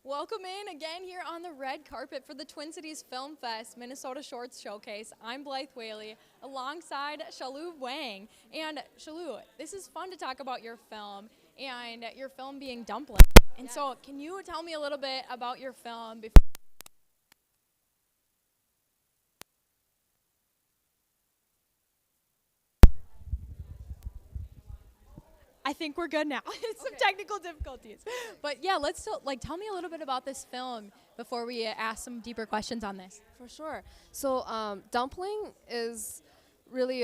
Welcome in again here on the red carpet for the Twin Cities Film Fest Minnesota Shorts Showcase. I'm Blythe Whaley alongside Shalou Wang. And Shalou, this is fun to talk about your film and your film being Dumpling. And so can you tell me a little bit about your film before I think we're good now. Some technical difficulties. But yeah, let's still, tell me a little bit about this film before we ask some deeper questions on this. For sure. So dumpling is really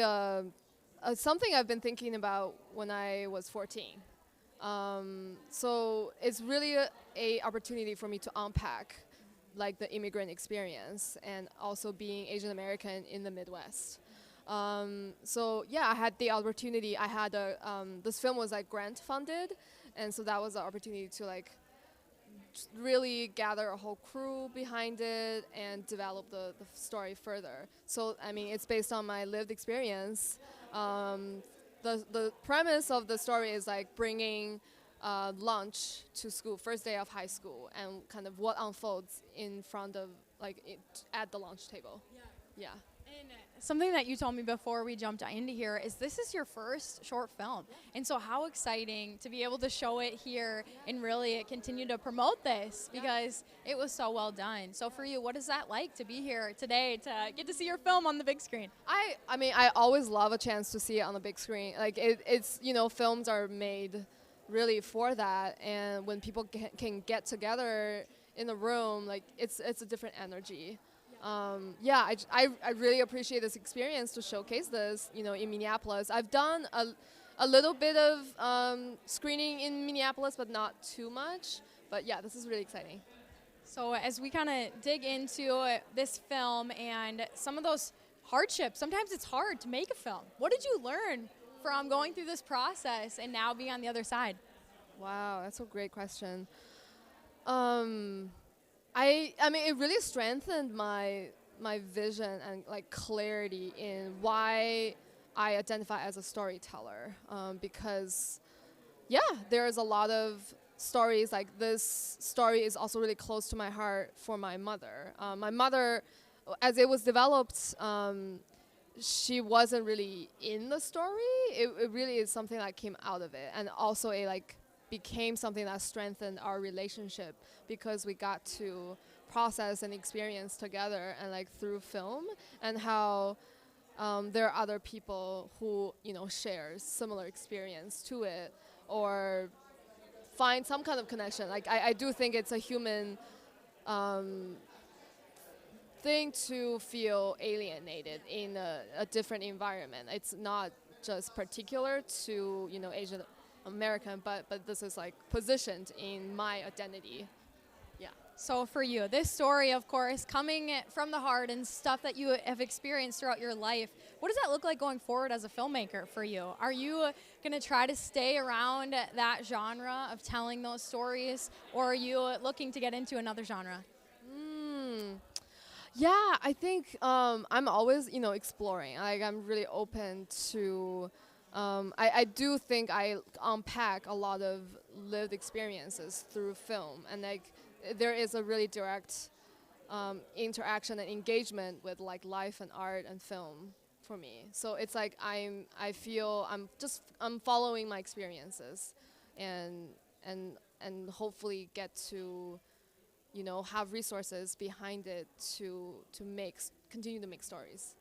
something I've been thinking about when I was 14. So it's really a opportunity for me to unpack like the immigrant experience and also being Asian American in the Midwest. So yeah, I had the opportunity. I had this film was like grant funded, and so that was the opportunity to like really gather a whole crew behind it and develop the story further. So I mean, it's based on my lived experience. The premise of the story is like bringing lunch to school, first day of high school, and kind of what unfolds in front of at the lunch table. Yeah. And something that you told me before we jumped into here is this is your first short film. And so how exciting to be able to show it here and really continue to promote this because it was so well done. So for you, what is that like to be here today to get to see your film on the big screen? I mean, I always love a chance to see it on the big screen. Like it's, films are made really for that. And when people can get together in a room, like it's a different energy. I really appreciate this experience to showcase this, in Minneapolis. I've done a little bit of screening in Minneapolis, but not too much. But yeah, this is really exciting. So as we kind of dig into this film and some of those hardships, sometimes it's hard to make a film. What did you learn from going through this process and now being on the other side? Wow, that's a great question. I mean, it really strengthened my vision and like clarity in why I identify as a storyteller. Because, there's a lot of stories. Like this story is also really close to my heart for my mother. My mother, as it was developed, she wasn't really in the story. It really is something that came out of it, and also became something that strengthened our relationship because we got to process and experience together and through film, and how there are other people who share similar experience to it or find some kind of connection. I do think it's a human thing to feel alienated in a different environment. It's not just particular to Asian American, but this is positioned in my identity. Yeah. So for you, this story, of course, coming from the heart and stuff that you have experienced throughout your life, what does that look like going forward as a filmmaker for you? Are you going to try to stay around that genre of telling those stories, or are you looking to get into another genre? Yeah, I think I'm always, exploring. I'm really open to. I do think I unpack a lot of lived experiences through film, and there is a really direct interaction and engagement with life and art and film for me. So it's I feel I'm following my experiences, and hopefully get to have resources behind it to continue to make stories.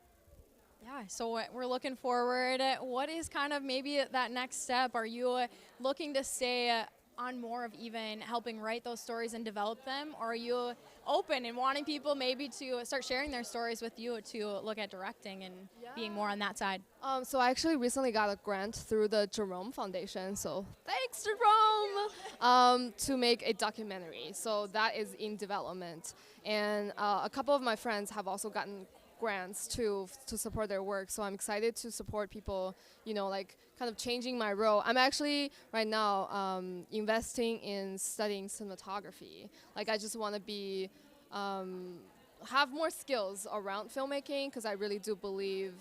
Yeah, so we're looking forward. What is kind of maybe that next step? Are you looking to stay on more of even helping write those stories and develop them? Or are you open and wanting people maybe to start sharing their stories with you to look at directing and being more on that side? So I actually recently got a grant through the Jerome Foundation, so thanks Jerome, to make a documentary. So that is in development. And a couple of my friends have also gotten grants to support their work, so I'm excited to support people, kind of changing my role. I'm actually right now investing in studying cinematography. I just want to be have more skills around filmmaking, because I really do believe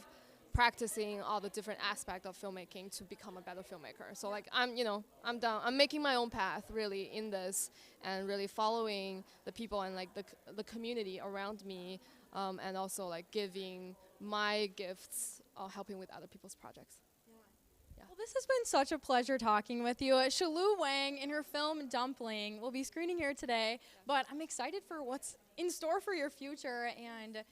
practicing all the different aspects of filmmaking to become a better filmmaker. So like I'm down. I'm making my own path really in this, and really following the people and like the community around me, and also like giving my gifts, helping with other people's projects. Well, this has been such a pleasure talking with you. Shilu Wang in her film Dumpling will be screening here today, but I'm excited for what's in store for your future and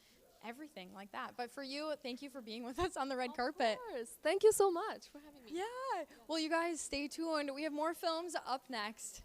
everything like that. But for you, thank you for being with us on the red carpet. Of course. Thank you so much for having me. Yeah. Well, you guys stay tuned. We have more films up next.